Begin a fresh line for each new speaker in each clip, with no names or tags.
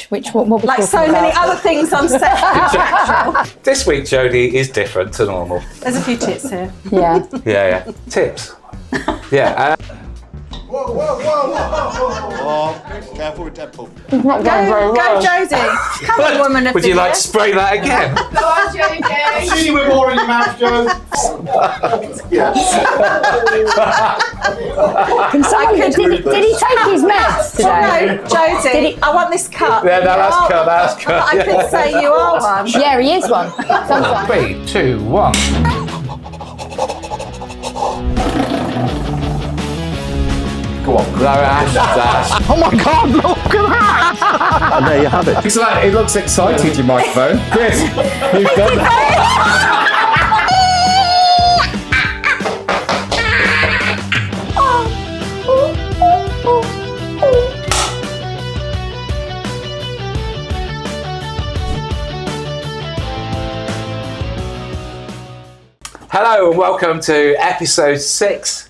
What
like so many other things on set.
This week, Jodie, is different to normal.
There's a few tips here.
Yeah.
Yeah. Tips. Yeah.
Oh, careful with Deadpool.
Not going very
Go,
well.
Jodie. Come on, woman of
Would
the
you like
year.
to spray that again?
Go on, Jodie.
See you with more in your mouth, Joe. Yeah.
Can someone, did he take his meds today?
No, Jodie, I want this cut.
Yeah, no, that's
You are
cut, that's
one.
cut,
I
yeah.
could say you are one.
Yeah, he is one. Sometimes.
3, 2, 1. Go on. No, Ash.
Oh my God, look at that! And there you have it.
It looks excited, your microphone. Chris, you've done that. Hello and welcome to episode 6,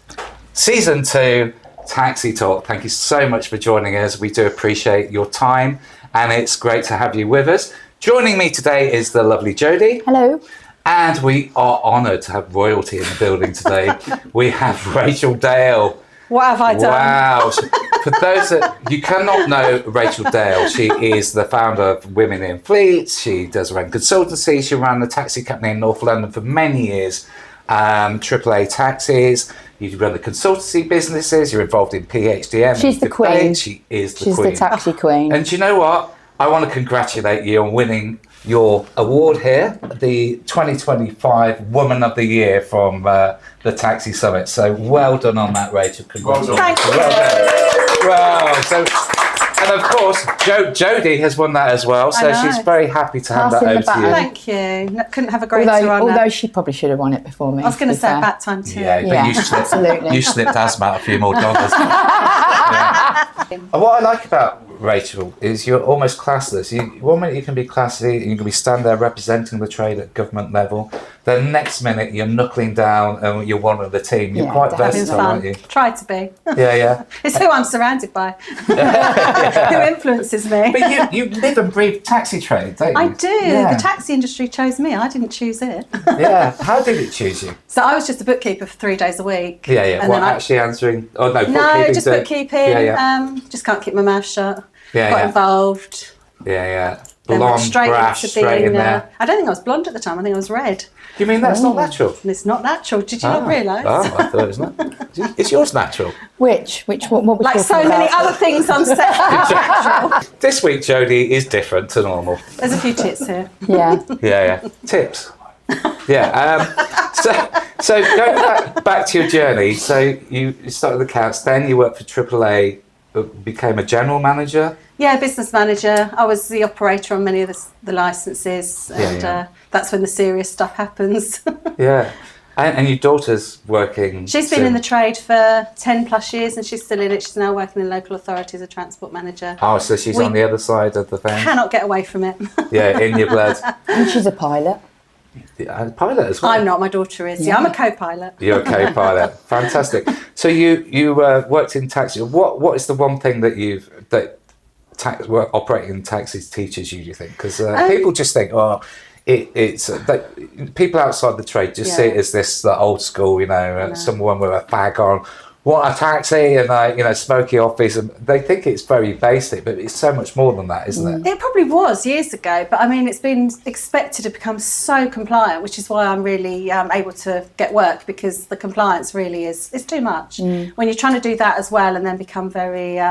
season 2, Taxi Talk. Thank you so much for joining us. We do appreciate your time and it's great to have you with us. Joining me today is the lovely Jodie.
Hello.
And we are honoured to have royalty in the building today. We have Rachel Dale.
What have I done?
Wow. For those that you cannot know Rachel Dale, she is the founder of Women in Fleet. She does her own consultancy. She ran the taxi company in North London for many years. AAA taxis. You run the consultancy businesses. You're involved in PHDM.
She's the queen.
She is the
She's
queen.
the taxi queen.
And do you know what? I want to congratulate you on winning your award here, the 2025 Woman of the Year from the Taxi Summit. So well done on that, Rachel. Congratulations.
Thank you.
Well done. Wow. So, and of course, Jodie has won that as well. So
I know.
she's very happy to hand
Passing
that
the
over to you.
baton.
Thank you. Couldn't have a greater honour.
Although she probably should have won it before me.
I was going to
be
say
fair.
about time too.
Yeah, but
Yeah,
you slipped,
absolutely.
you slipped Asmat a few more dollars. Yeah. And what I like about Rachel is you're almost classless. One minute you can be classy and you can be stand there representing the trade at government level. The next minute you're knuckling down and you're one of the team. You're
Yeah,
quite
definitely.
versatile,
Fun.
aren't you?
Try to be.
Yeah.
It's who I'm surrounded by. Who influences me.
But you live and breathe taxi trade, don't you?
I do.
Yeah.
The taxi industry chose me. I didn't choose it.
Yeah. How did it choose you?
So I was just a bookkeeper for 3 days a week.
Yeah.
And
What,
then
actually answering? Oh, no,
No,
bookkeeping.
just
so-
bookkeeping.
Yeah.
Just can't keep my mouth shut.
Yeah,
Got
yeah.
involved.
Yeah.
Then went
Blonde,
straight
brash,
into
straight in
being.
there.
I don't think I was blonde at the time. I think I was red.
You mean that's not natural?
And it's not natural. Did you not realise?
Oh, I thought it was not. Is yours natural?
What we're
Like
talking
so many
about?
other things on set. Natural.
This week, Jodie, is different to normal.
There's a few tips here.
Yeah.
Yeah. Tips. Yeah. So going back to your journey. So you started the accounts, then you worked for AAA, became a general manager.
Yeah, business manager. I was the operator on many of the licenses, and that's when the serious stuff happens.
Yeah. And your daughter's working.
She's been in the trade for 10 plus years and she's still in it. She's now working in local authority as a transport manager.
Oh, so she's on the other side of the fence.
Cannot get away from it.
Yeah, in your blood.
And she's a pilot.
Yeah, pilot as well.
I'm not, my daughter is. Yeah, I'm a co-pilot.
You're a co-pilot. Fantastic. So you worked in taxi. What is the one thing that operating taxis teaches you? Do you think? Because people just think, it's people outside the trade just see it as this old school, someone with a fag on. What a taxi and smoky office, and they think it's very basic, but it's so much more than that, isn't it?
It probably was years ago, but I mean, it's been expected to become so compliant, which is why I'm really able to get work, because the compliance really is too much. When you're trying to do that as well and then become very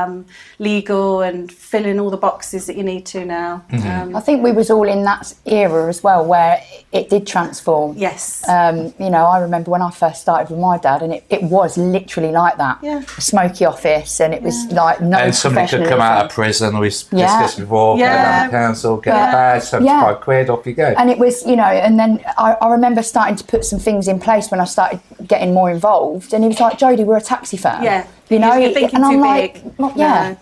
legal and fill in all the boxes that you need to now.
I think we was all in that era as well, where it did transform.
Yes.
I remember when I first started with my dad, and it was literally like that.
Yeah.
A smoky office, and it was like no.
And somebody could come out of prison, or we discussed before, go down the council, get a badge, 75 quid, off you go.
And it was, and then I remember starting to put some things in place when I started getting more involved, and he was like, Jodie, we're a taxi firm.
Yeah.
You're
thinking
and I'm
too
like,
big.
yeah.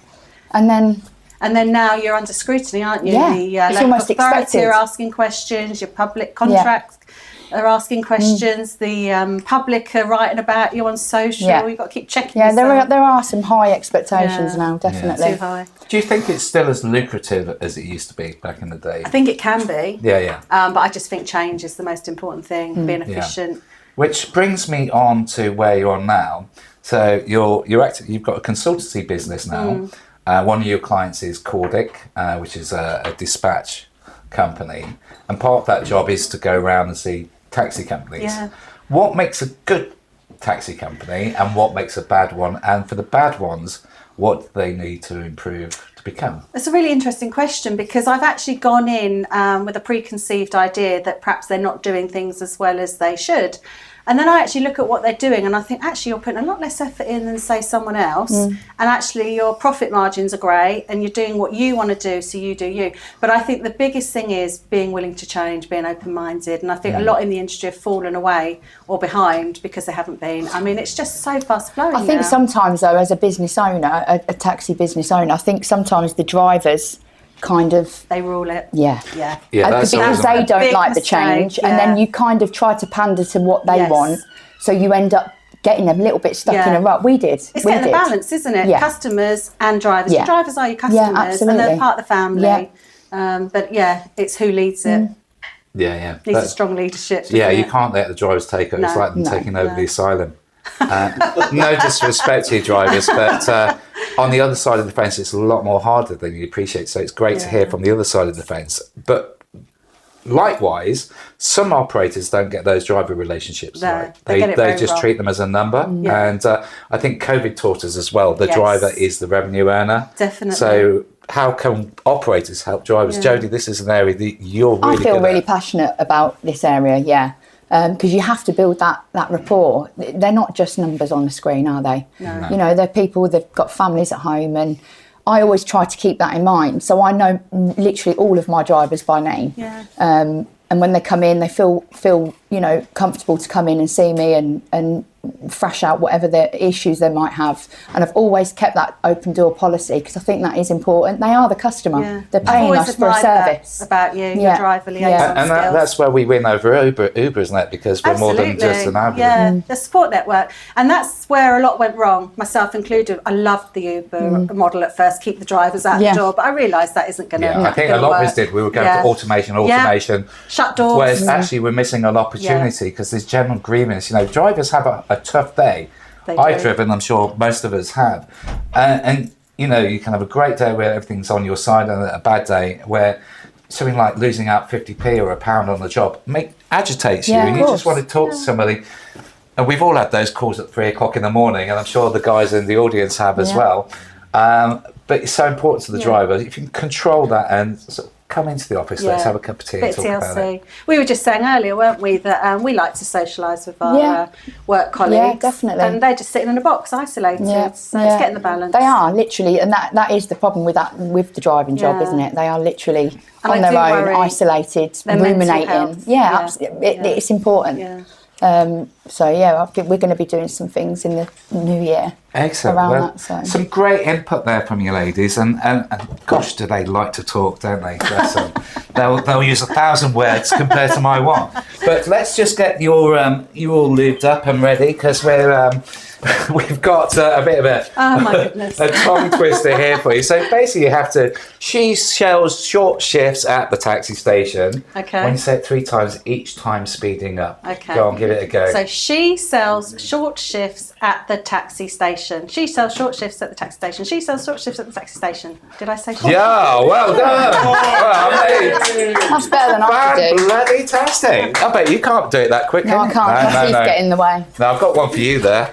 No.
And then
now you're under scrutiny, aren't you?
Yeah,
The
it's
local
almost
authority
expected.
are asking questions, your public contracts are asking questions. The public are writing about you on social.
Yeah.
You've got to keep checking
Yeah,
yourself.
there are some high expectations
Yeah.
now, definitely.
Too high.
Do you think it's still as lucrative as it used to be back in the day?
I think it can be.
Yeah.
But I just think change is the most important thing. Being efficient.
Which brings me on to where you're on now. So you're active. You've got a consultancy business now. One of your clients is Cordic, which is a dispatch company, and part of that job is to go around and see taxi companies.
Yeah.
What makes a good taxi company, and what makes a bad one? And for the bad ones, what do they need to improve to become?
It's a really interesting question, because I've actually gone in with a preconceived idea that perhaps they're not doing things as well as they should. And then I actually look at what they're doing and I think, actually, you're putting a lot less effort in than, say, someone else. And actually, your profit margins are great and you're doing what you want to do, so you do you. But I think the biggest thing is being willing to change, being open-minded. And I think a lot in the industry have fallen away or behind because they haven't been. I mean, it's just so fast-flowing
I think
now.
sometimes, though, as a business owner, a taxi business owner, I think sometimes the drivers kind of...
They rule it.
Yeah.
Yeah.
That's
because they don't
Big
like the
mistake,
change, and then you kind of try to pander to what they
Yes.
want, so you end up getting a little bit stuck in a rut. We did.
It's getting the balance, isn't it?
Yeah.
Customers and drivers.
Yeah.
The drivers are your customers, and they're
absolutely.
part of the family. But it's who leads it.
Yeah.
Needs a strong leadership.
Yeah,
doesn't
you
it?
can't let the drivers take over. It's
No.
like them
No.
taking over the asylum. No disrespect to you drivers, but on the other side of the fence, it's a lot more harder than you appreciate. So it's great to hear from the other side of the fence. But likewise, some operators don't get those driver relationships
No,
right.
they get it very
just
wrong.
treat them as a number.
Yeah.
And I think COVID taught us as well, the
Yes.
driver is the revenue earner.
Definitely.
So how can operators help drivers?
Yeah.
Jodie, this is an area that you're really
I feel
good
really
at.
passionate about this area, because you have to build that rapport. They're not just numbers on the screen, are they?
No.
You know, they're people, they've got families at home, and I always try to keep that in mind. So I know literally all of my drivers by name.
Yeah.
And when they come in, they feel comfortable to come in and see me and thrash out whatever their issues they might have. And I've always kept that open door policy because I think that is important. They are the customer.
Yeah.
They're
I've
paying
always
us for a
admired that
service.
about you, your
Yeah.
driver liaison
Yeah.
And
skills.
that's where we win over Uber, isn't it? Because we're more than just an algorithm.
Yeah, the support network. And that's where a lot went wrong, myself included. I loved the Uber model at first, keep the drivers out
Yeah.
the door, but I realised that isn't going to
Yeah, I think a lot of us did. We were going for automation.
Shut doors.
Whereas actually we're missing an opportunity because there's general grievance. You know, drivers have a tough day.
They
I've
do.
driven, I'm sure most of us have. And, you know, you can have a great day where everything's on your side and a bad day where something like losing out 50p or £1 on the job agitates you.
Yeah,
And
of
you just
course.
want to talk to somebody. And we've all had those calls at 3 o'clock in the morning, and I'm sure the guys in the audience have as
Yeah.
well. But it's so important to the driver. If you can control that and sort of come into the office, let's have a cup of tea and
Bit
talk about it.
TLC. We were just saying earlier, weren't we, that we like to socialise with our work colleagues.
definitely.
And they're just sitting in a box, isolated. So it's getting the balance.
They are literally, and that is the problem with the driving job,
Yeah.
isn't it? They are literally
And
on
I
their
do
own,
worry
isolated,
their mental
ruminating.
health.
Yeah,
Yeah.
absolutely.
Yeah.
It's important.
Yeah.
So I think we're going to be doing some things in the new year.
Excellent.
Around
Well,
that, so.
some great input there from you ladies, and gosh, do they like to talk, don't they? Bless them. They'll use 1,000 words compared to my one. But let's just get you all lubed up and ready because we've got a bit of
Oh my goodness.
a tongue twister here for you. So basically, she sells short shifts at the taxi station.
Okay.
When you say it 3 times, each time speeding up.
Okay.
Go on, give it a go.
So she sells short shifts at the taxi station. She sells short shifts at the taxi station. She sells short shifts at the taxi station. Did I say short?
Yeah, well done. Well,
That's better than I could do.
bloody tastic. I bet you can't do it that quick.
No, I can't. My teeth get in the way.
No, I've got one for you there.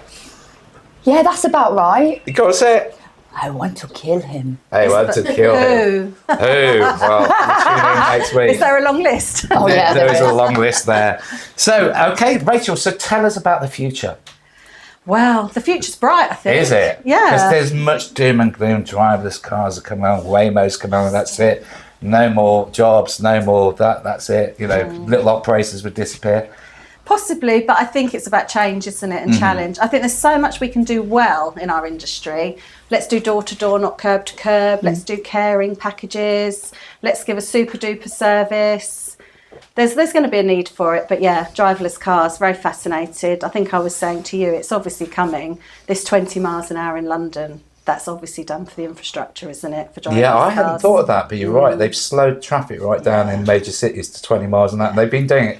Yeah, that's about right.
You got to say it.
I want to kill him.
I want to kill him.
Who?
Who? Well, tune in next week.
Is there a long list?
Oh yeah,
There is
is.
a long list there. So, okay, Rachel, so tell us about the future.
Well, the future's bright, I think.
Is it?
Yeah.
Because there's much doom and gloom. Driverless cars are coming out, Waymo's coming out, that's it. No more jobs, no more that's it. You know, little operators would disappear.
Possibly, but I think it's about change, isn't it, and challenge. I think there's so much we can do well in our industry. Let's do door to door, not curb to curb. Let's do caring packages. Let's give a super duper service. there's going to be a need for it. But yeah, driverless cars, very fascinated. I think I was saying to you, it's obviously coming. This 20 miles an hour in London, that's obviously done for the infrastructure, isn't it? For driverless
Yeah, I
cars.
hadn't thought of that, but you're right. They've slowed traffic right down in major cities to 20 miles an hour. They've been doing it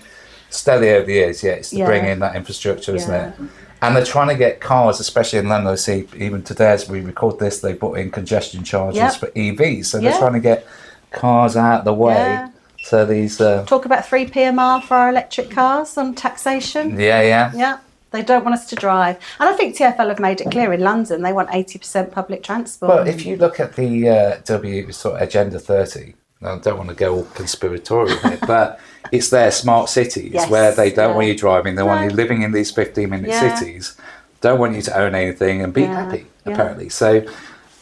steadily over the years. Yeah, it's to bring in that infrastructure, isn't it? And they're trying to get cars, especially in London. I see even today as we record this, they put in congestion charges for EVs. So they're trying to get cars out of the way.
Yeah.
So these...
Talk about 3p a mile for our electric cars on taxation. Yeah. They don't want us to drive. And I think TfL have made it clear in London, they want 80% public transport.
But if you look at the sort of Agenda 30, I don't want to go all conspiratorial here, but it's their smart cities where they don't want you driving. They want you living in these 15-minute cities, don't want you to own anything and be happy, apparently. So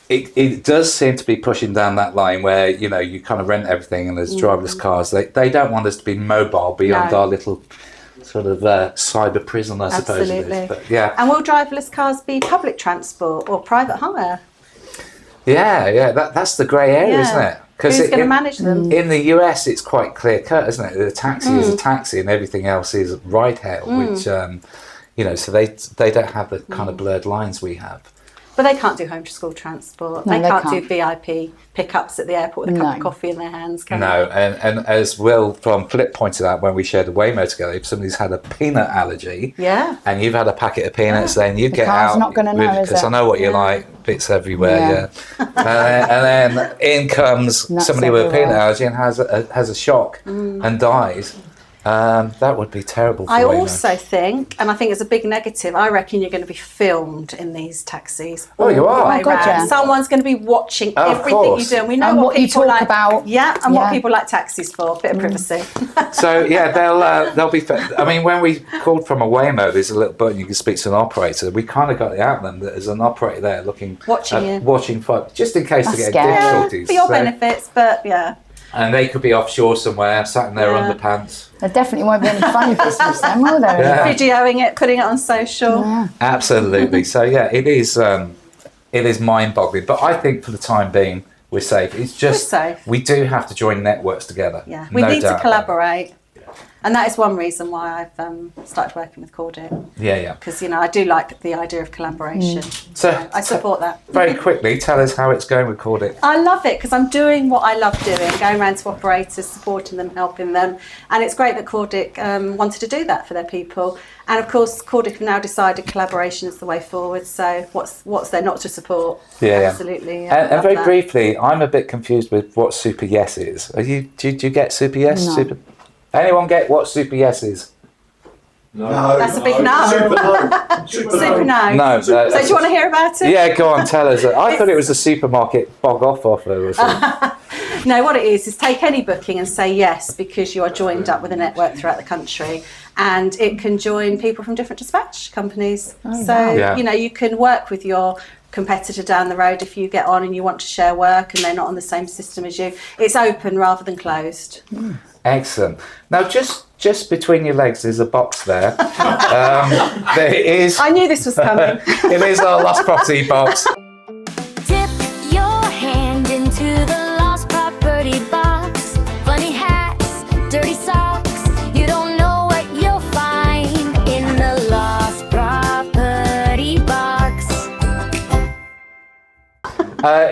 it does seem to be pushing down that line where, you kind of rent everything and there's driverless cars. They don't want us to be mobile beyond our little sort of cyber prison, I suppose it is. But,
and will driverless cars be public transport or private hire?
Yeah, that's the grey area, isn't it?
Who's going to manage them?
In the US, it's quite clear cut, isn't it? The taxi is a taxi, and everything else is ride hail, which so they don't have the kind of blurred lines we have.
But they can't do home to school transport.
No,
they can't do VIP pickups at the airport with a cup of coffee in their hands, can
No,
they?
and as Will from Flip pointed out when we shared a Waymo together, if somebody's had a peanut allergy, and you've had a packet of peanuts, then you get
car's
out.
not gonna know, is
because
it?
I know what you like, bits everywhere, and then in comes
Nuts
somebody with a peanut
everywhere.
allergy and has a shock and dies. That would be terrible for
I
Waymo.
also think, and I think it's a big negative, I reckon you're going to be filmed in these taxis.
Oh, you
all the
are?
way
Oh, God,
round.
yeah.
Someone's going to be watching
Of
everything
course.
you do. And we know
And what you
people
talk
like.
about.
Yeah, and what
Yeah.
people like taxis for. A bit of privacy.
So yeah, they'll be. I mean, when we called from a Waymo, there's a little button you can speak to an operator. We kind of got it out of them that there's an operator there watching for just in case
That's
they get
scary.
difficulties.
For your
So-
benefits, but yeah.
And they could be offshore somewhere, sat in their underpants.
There definitely won't be any funny business then, will there?
Yeah.
Videoing it, putting it on social.
Yeah.
Absolutely. So yeah, it is mind-boggling. But I think for the time being, we're safe. It's just
We're safe.
we do have to join networks together.
Yeah, we
no
need
doubt
to
about
collaborate. And that is one reason why I've started working with Cordic.
it. Yeah.
Because, I do like the idea of collaboration.
So
I support that.
very quickly, tell us how it's going with Cordic.
I love it because I'm doing what I love doing, going around to operators, supporting them, helping them. And it's great that Cordic wanted to do that for their people. And of course, Cordic have now decided collaboration is the way forward. So what's there not to support?
Yeah.
Absolutely.
And very briefly, I'm a bit confused with what Super Yes is. Do you get Super Yes?
No.
Anyone get what Super Yes is?
No.
That's a big no.
Super no.
Super no.
No.
So do you want to hear about it?
Yeah, go on, tell us. I thought it was a supermarket bog-off offer or something.
No, what it is take any booking and say yes because you are joined up with a network throughout the country, and it can join people from different dispatch companies. So
wow. Yeah.
you can work with your competitor down the road if you get on and you want to share work and they're not on the same system as you. It's open rather than closed.
Excellent. Now, just between your legs, there's a box there. There is.
I knew this was coming.
It is our lost property box.
Dip your hand into the lost property box. Funny hats, dirty socks. You don't know what you'll find in the lost property box.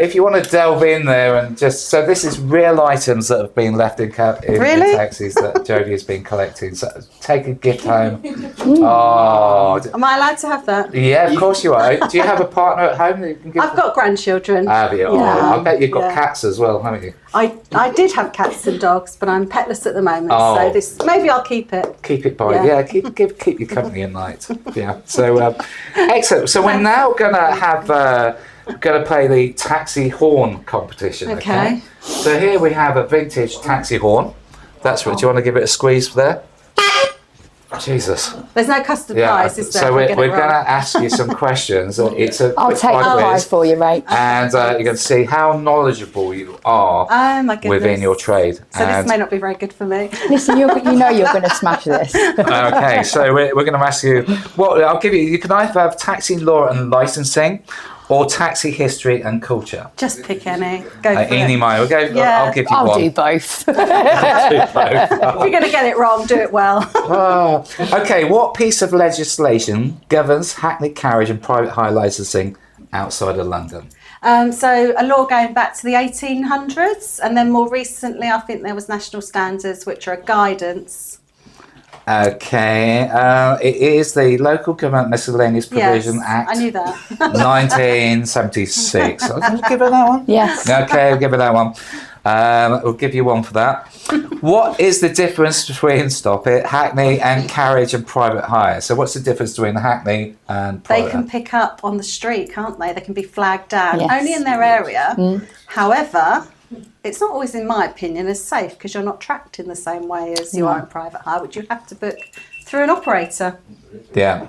If you want to delve in there and so this is real items that have been left in
Really?
taxis that Jodie has been collecting. So take a gift home. Oh,
Am I allowed to have that?
yeah, of course you are. Do you have a partner at home that you can give?
I've got grandchildren.
Have you? Oh,
Yeah.
I bet you've got
Yeah.
cats as well, haven't you?
I did have cats and dogs, but I'm petless at the moment.
Oh.
So maybe I'll keep it.
Keep it by,
Yeah.
keep you company at night. Yeah. So excellent. So we're now gonna play the taxi horn competition.
Okay.
So here we have a vintage taxi horn. That's what. Do you want to give it a squeeze there? Jesus.
There's no custard
Yeah.
prize, is there?
So
if I
we're
get it
going to
wrong?
ask you some questions. It's a
I'll
quick
take the
fire
prize
quiz,
for you, Rach.
and you're going to see how knowledgeable you are
Oh my goodness.
within your trade.
So
And-
this may not be very good for me.
Listen, you know you're going to smash this.
Okay, so we're going to ask you. Well, I'll give you. You can either have taxi law and licensing, or taxi history and culture?
Just pick any. Go for
Eeny,
it.
mine.
Yeah.
I'll give you
I'll
one.
do both.
If you're going to get it wrong, do it well.
Okay, what piece of legislation governs hackney carriage and private hire licensing outside of London?
So a law going back to the 1800s, and then more recently, I think there was national standards, which are a guidance.
Okay, it is the Local Government Miscellaneous Provision
Yes,
Act.
I knew that.
1976. I'll give her that one.
Yes.
Okay, we'll give her that one. We'll give you one for that. What is the difference between, stop it, hackney and carriage and private hire? So what's the difference between hackney and private
They can
hire?
pick up on the street, can't they? They can be flagged down,
Yes.
only in their area. However, it's not always, in my opinion, as safe because you're not tracked in the same way as you are in private hire, which you have to book through an operator.
Yeah.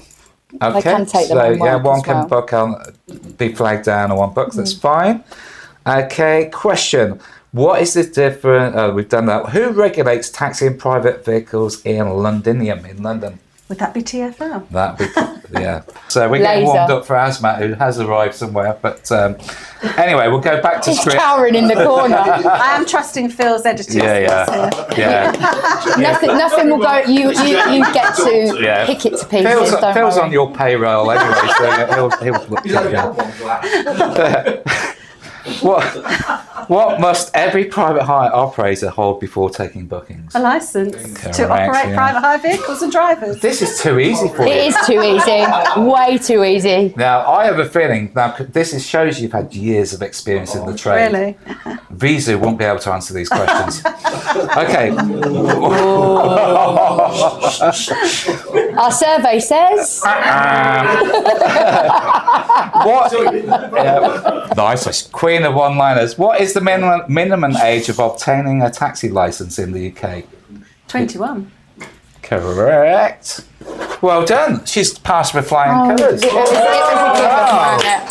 Okay.
can take
so,
their own
yeah,
work
one
as
can
well.
book on, be flagged down on one book. That's fine. Okay. Question. What is the difference? We've done that. Who regulates taxi and private vehicles in Londinium, in London?
Would that be TfL?
That'd be, yeah. So we're getting
Laser.
warmed up for Asmat, who has arrived somewhere. But anyway, we'll go back to
He's
script.
cowering in the corner.
I am trusting Phil's editing
Yeah,
skills here.
yeah.
Nothing will go. You get to
Yeah.
pick it to pieces.
Phil's,
Don't
Phil's
worry.
on your payroll anyway, so he'll look at you. What must every private hire operator hold before taking bookings?
A licence
Correct,
to operate
yeah.
private hire vehicles and drivers.
This is too easy for you.
It is too easy. Way too easy.
Now, I have a feeling, now this shows you've had years of experience in the trade.
Really?
Vizu won't be able to answer these questions. Okay.
Our survey says
What? Nice. Queen of one-liners. What is the minimum age of obtaining a taxi license in the UK?
21.
Correct. Well done. She's passed with flying colours.
it was a given, wasn't it?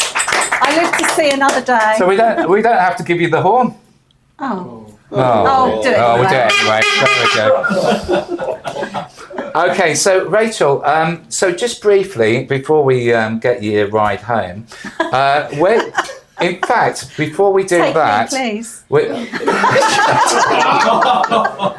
I live to see another day.
So we don't have to give you the horn.
Oh.
Oh,
do it
we'll do
anyway.
it anyway. There we go. Okay, so Rachel, so just briefly before we get you a ride home, in fact, before we do
Take
that,
me, please.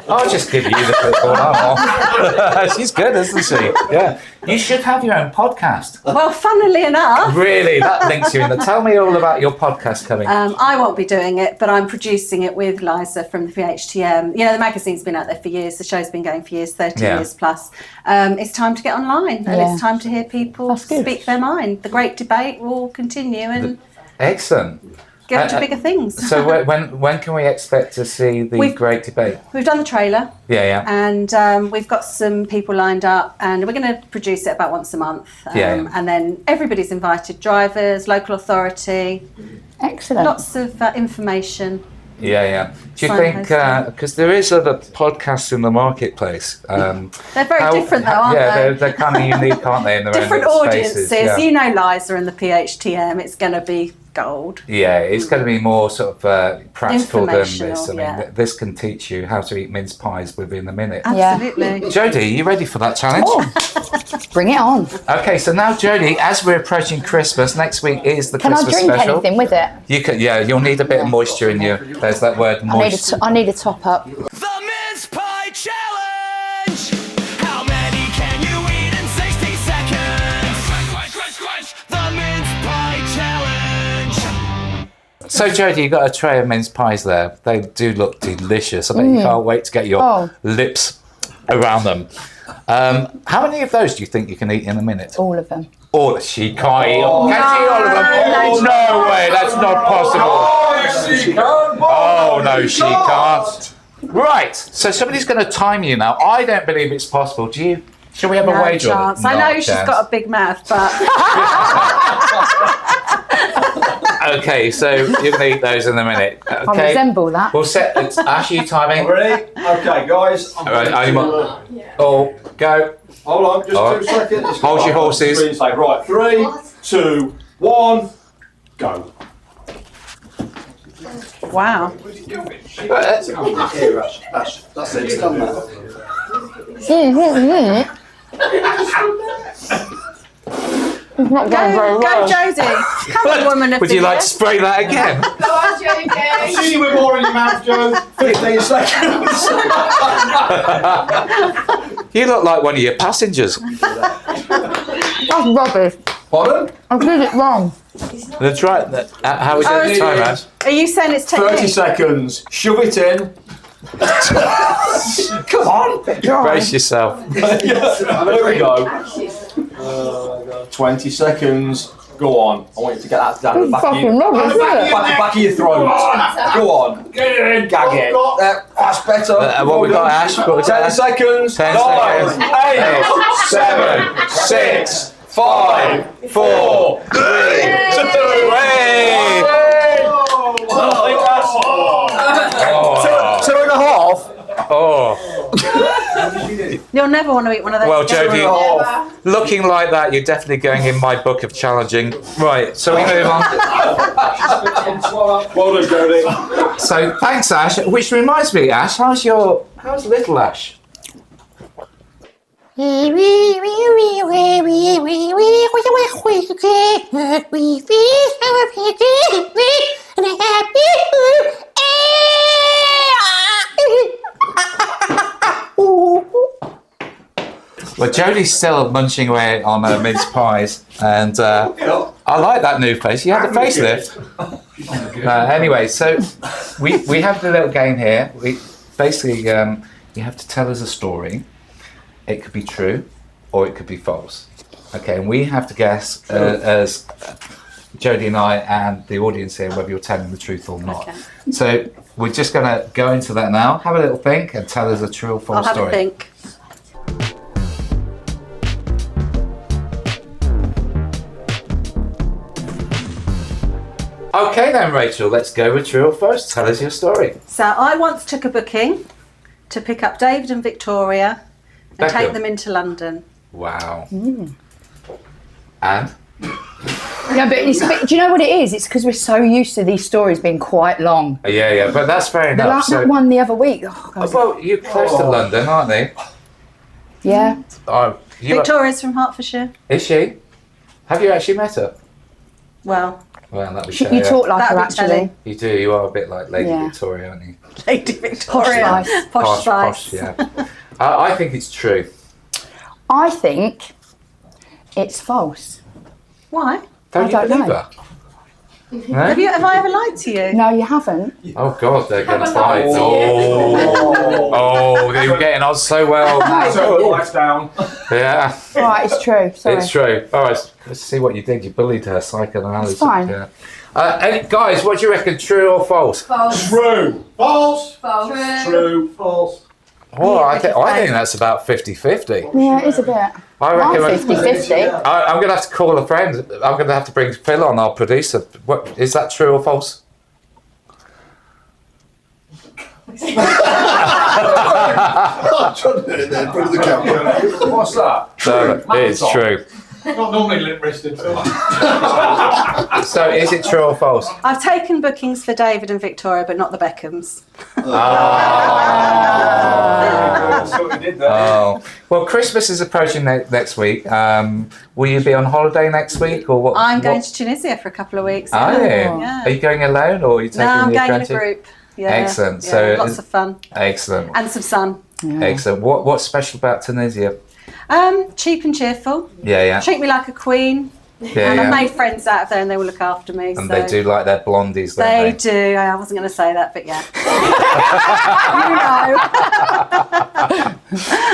I'll just give you the football. She's good, isn't she? Yeah. You should have your own podcast.
Well, funnily enough,
Really, that links you in. Tell me all about your podcast coming.
I won't be doing it, but I'm producing it with Liza from the PHTM. You know, the magazine's been out there for years. The show's been going for years, 30
Yeah.
years plus. It's time to get online, and
Yeah.
it's time to hear people
That's good.
speak their mind. The great debate will continue and
Excellent.
get to bigger things.
So when can we expect to see the great debate?
We've done the trailer,
Yeah.
and we've got some people lined up, and we're going to produce it about once a month.
Yeah.
And then everybody's invited: drivers, local authority,
Excellent.
lots of information.
Yeah. Do you think, because there is other podcasts in the marketplace.
They're very different though, aren't they?
They're kind of unique, aren't they, in their
Different
own
audiences.
spaces? Yeah.
You know, Liza and the PHTM, it's going to be gold.
Yeah, it's going to be more sort of practical than this. I
Informational,
mean,
yeah.
this can teach you how to eat mince pies within a minute.
Yeah.
Absolutely.
Jodie, are you ready for that challenge?
Oh, bring it on.
Okay, so now Jodie, as we're approaching Christmas, next week is the
Can I
Christmas
drink
special.
anything with it?
You can, yeah, you'll need a bit of moisture in you. There's that word, moist.
I need a top up.
The mince pie challenge. How many can you eat in 60 seconds? Crunch. The mince pie challenge.
So Jodie, you got a tray of mince pies there. They do look delicious. I bet you can't wait to get your lips around them. How many of those do you think you can eat in a minute?
All of them.
Oh, she can't eat all. Can she eat all of them? No way, that's not possible. Oh, no, she can't. Right, so somebody's going to time you now. I don't believe it's possible. Do you? Shall we have a
No
wager on it?
chance. I know she's got a big mouth, but
Okay, so you're going to eat those in a minute.
I
Okay.
resemble that.
We'll set. Ash, you timing?
Ready? Okay, guys.
All right, are you oh, go.
Hold on, just
All
2
right.
seconds. Just
Hold
go
your
up on the
horses.
screen and say, right, 3, 2, 1, go.
wow.
Here, Ash. That's it, it's done that.
Not going very
Go,
well.
Jodie. Come on, woman of
Would
the
you like
year.
to spray that again?
I've seen you with more in your mouth, Joe. 15 seconds.
You look like one of your passengers.
That's rubbish.
Pardon?
I did it wrong.
That's right. How is it the time, Ash?
Are you saying it's
30
technique?
seconds. Shove it in. Come on.
Brace yourself.
There we go. 20 seconds. Go on. I want you to get that down the
It's
back of
fucking
your,
rubbish, isn't it?
back of your throat. Go on. Get it in. Gag it. That's better.
What we got, Ash? What we
10
got?
seconds.
10
9,
seconds.
8, 7, 6, 5, 4, 3, 2,
Hey!
Two and a half.
Oh,
You'll never want to eat one of those.
well,
again.
Jodie, looking like that, you're definitely going in my book of challenging. Right, so we move on.
Well done, Jodie.
So thanks, Ash. Which reminds me, Ash, how's little Ash? Well, Jodie's still munching away on mince pies, and I like that new face. You had the facelift. Anyway, so we have the little game here. We basically you have to tell us a story. It could be true, or it could be false. Okay, and we have to guess as Jodie and I and the audience here whether you're telling the truth or not.
Okay.
So we're just going to go into that now. Have a little think and tell us a true or false
I'll have
story.
a think.
Okay then, Rachel, let's go with true or false. Tell us your story.
So I once took a booking to pick up David and Victoria and
Beckham.
take them into London.
Wow.
Mm.
And?
Yeah, but do you know what it is? It's because we're so used to these stories being quite long.
Yeah, but that's fair
The
enough.
that one the other week. Oh, God.
Well, you're close to London, aren't they?
Yeah.
Oh,
Victoria's from Hertfordshire.
Is she? Have you actually met her?
Well,
Well, that would
You talk like her,
That'd be
actually.
telling.
You do. You are a bit like Lady
Yeah.
Victoria, aren't you?
Lady Victoria.
Posh spice.
Posh spice.
yeah. I think it's true.
I think it's false.
Why?
Don't
I
you
don't
believe
know.
her? No?
Have I ever lied to you?
No, you haven't.
Oh God, they're going to fight. Oh, they were getting on so well.
So lights down.
Yeah,
Right, it's true. Sorry.
it's true. All right, let's see what you did. You bullied her psychoanalysis.
It's fine.
Yeah. Guys, what do you reckon? True or false?
True. False.
False.
True. False.
Oh, I think that's about 50-50.
Yeah, it is a bit.
I
I'm
reckon.
50-50.
I'm going to have to call a friend. I'm going to have to bring Phil on, our producer. What is that? True or false?
What's that?
So it's true.
Not normally lip-wristed.
So is it true or false?
I've taken bookings for David and Victoria, but not the Beckhams.
So we did that.
Oh, well, Christmas is approaching next week. Will you be on holiday next week, or what?
I'm going to Tunisia for a couple of weeks.
Are you?
Yeah.
Are you going alone, or are you taking
No, I'm
your
going in a
friend?
group. Yeah.
Excellent.
Yeah,
So
lots of fun
Excellent.
and some sun.
Excellent. What's special about Tunisia?
Cheap and cheerful.
Yeah.
Treat me like a queen.
Yeah,
And I've
yeah.
made friends out there, and they will look after me.
And
so.
they do like their blondies, don't
They
they?
do. I wasn't going to say that, but yeah. You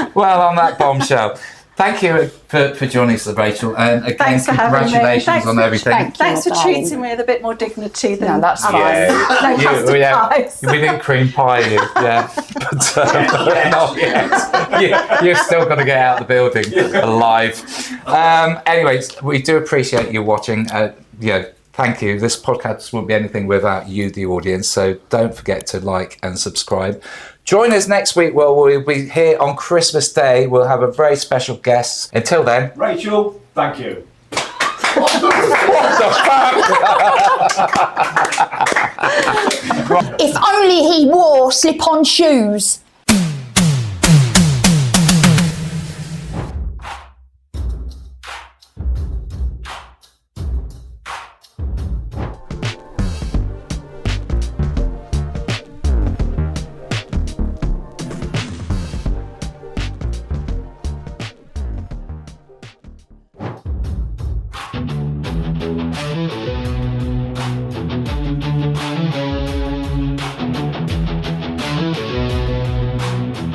know.
Well, on that bombshell, thank you for joining us, Rachel. And again,
Thanks for having me.
congratulations
Thanks
on
for-
everything.
Thanks for
darling.
treating me with a bit more dignity than
No, that's
others.
fine.
No custard pies.
We didn't cream pie you, yeah. But not yet. You're still going to get out of the building alive. Anyways, we do appreciate you watching. Thank you. This podcast wouldn't be anything without you, the audience. So don't forget to like and subscribe. Join us next week where we'll be here on Christmas Day. We'll have a very special guest. Until then,
Rachel, thank you.
If only he wore slip-on shoes.